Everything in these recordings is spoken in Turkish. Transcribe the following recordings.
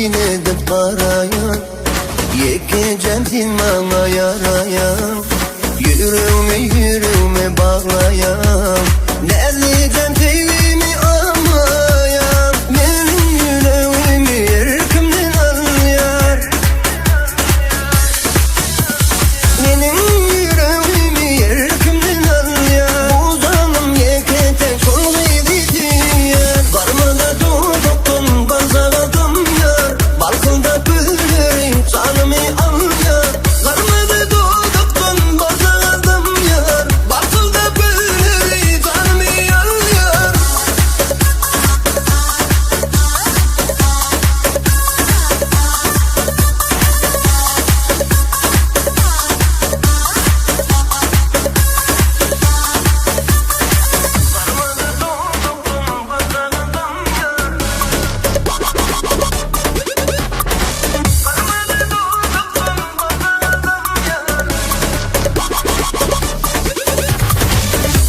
yemin edip karayan, yekeceğim dimana yarayan, yüreğime bağlayan, ne diyeceğim sevgimi anlayan, benim yüreğimi erkimden anlayan, benim yüreğimi erkimden anlayan, bu zanım yekete çok ediyor. Karmada doğdum bazaladım yar, balkonda bülbülü canımı anlayan. Karmada doğdum bazaladım yar, balkonda bülbülü canımı anlayan.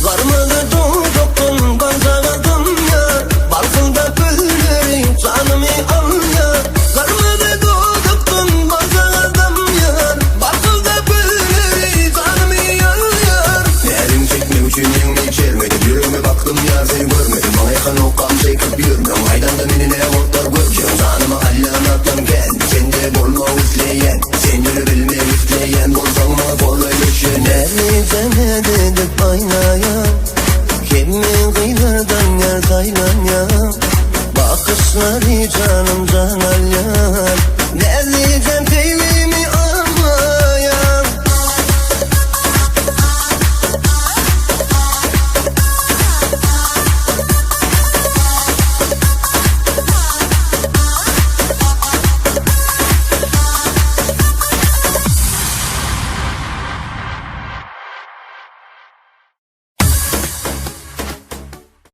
Karmada doğdum bazaladım yar, balkonda bülbülü canımı anlayan. Karmada doğdum bazaladım yar, balkonda bülbülü canımı anlayan. Elim çekmem için elimi içermedim, yüreğime baktım yar seni görmedim. Bana yakan o kan çekip yürümem, aydan da menine ortar görkem. Canıma allamaktan gel, sende bolma üfleyen, seni bilme üfleyen, bolsama kolay düşen. Ne dedip aynaya, kimin kıyılardan yer saylan ya, bakışları canım cana.